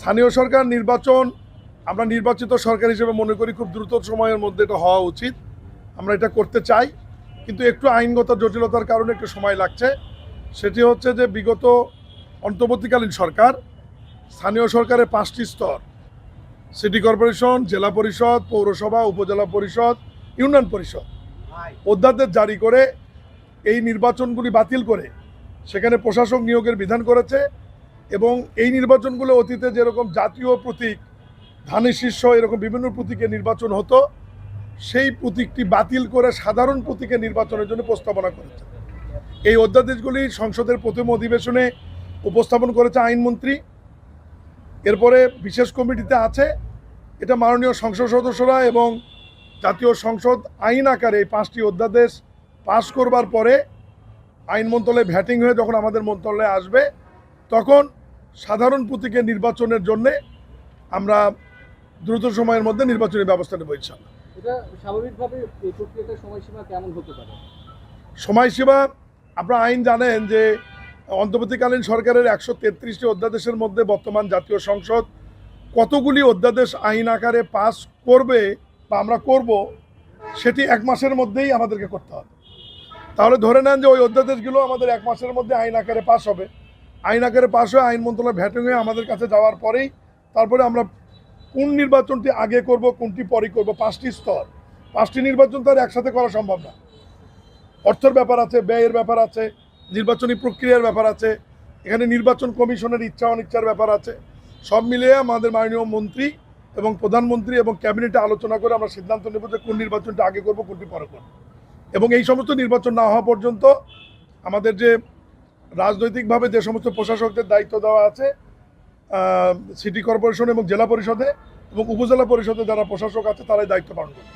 স্থানীয় সরকার নির্বাচন আমরা নির্বাচিত সরকার হিসেবে মনে করি খুব দ্রুত সময়ের মধ্যে এটা হওয়া উচিত। আমরা এটা করতে চাই, কিন্তু একটু আইনগত জটিলতার কারণে একটু সময় লাগছে। সেটি হচ্ছে যে বিগত অন্তর্বর্তীকালীন সরকার স্থানীয় সরকারের 5টি স্তর, সিটি কর্পোরেশন, জেলা পরিষদ, পৌরসভা, উপজেলা পরিষদ, ইউনিয়ন পরিষদ, অধ্যাদেশ জারি করে এই নির্বাচনগুলি বাতিল করে সেখানে প্রশাসক নিয়োগের বিধান করেছে। এবং এই নির্বাচনগুলো অতীতে যেরকম জাতীয় প্রতীক, ধানের শীর্ষ, এরকম বিভিন্ন প্রতীকে নির্বাচন হতো, সেই প্রতীকটি বাতিল করে সাধারণ প্রতীকে নির্বাচনের জন্য প্রস্তাবনা করেছে। এই অধ্যাদেশগুলি সংসদের প্রথম অধিবেশনে উপস্থাপন করেছে আইনমন্ত্রী। এরপরে বিশেষ কমিটিতে আছে। এটা মাননীয় সংসদ সদস্যরা এবং জাতীয় সংসদ আইন আকারে এই 5টি অধ্যাদেশ পাশ করবার পরে আইন মন্ত্রণালয়ে ভ্যাটিং হয়ে যখন আমাদের মন্ত্রণালয়ে আসবে, তখন সাধারণ প্রতীকে নির্বাচনের জন্য আমরা দ্রুত সময়ের মধ্যে নির্বাচনী ব্যবস্থা নেব ইনশাআল্লাহ। এটা স্বাভাবিকভাবে এই প্রক্রিয়াটার সময়সীমা কেমন হতে পারে? সময়সীমা আপনারা আইন জানেন যে অন্তর্বর্তীকালীন সরকারের 133টি অধ্যাদেশের মধ্যে বর্তমান জাতীয় সংসদ কতগুলি অধ্যাদেশ আইন আকারে পাস করবে বা আমরা করব, সেটি 1 মাসের মধ্যেই আমাদেরকে করতে হবে। তাহলে ধরে নেন যে ওই অধ্যাদেশগুলো আমাদের 1 মাসের মধ্যে আইন আকারে পাস হবে। আইন আকারে পাস হয়ে আইন মন্ত্রণালয় ভ্যাটিং হয়ে আমাদের কাছে যাওয়ার পরেই তারপরে আমরা কোন নির্বাচনটি আগে করব, কোনটি পরে করব, 5টি স্তর, 5টি নির্বাচন তো আর একসাথে করা সম্ভব না। অর্থের ব্যাপার আছে, ব্যয়ের ব্যাপার আছে, নির্বাচনী প্রক্রিয়ার ব্যাপার আছে, এখানে নির্বাচন কমিশনের ইচ্ছা অনিচ্ছার ব্যাপার আছে। সব মিলিয়ে আমাদের মাননীয় মন্ত্রী এবং প্রধানমন্ত্রী এবং ক্যাবিনেটে আলোচনা করে আমরা সিদ্ধান্ত নেব যে কোন নির্বাচনটা আগে করব, কোনটি পরে করব। এবং এই সমস্ত নির্বাচন না হওয়া পর্যন্ত আমাদের যে রাজনৈতিকভাবে যে সমস্ত প্রশাসকদের দায়িত্ব দেওয়া আছে সিটি কর্পোরেশন এবং জেলা পরিষদে এবং উপজেলা পরিষদে যারা প্রশাসক আছে তারাই দায়িত্ব পালন করবে।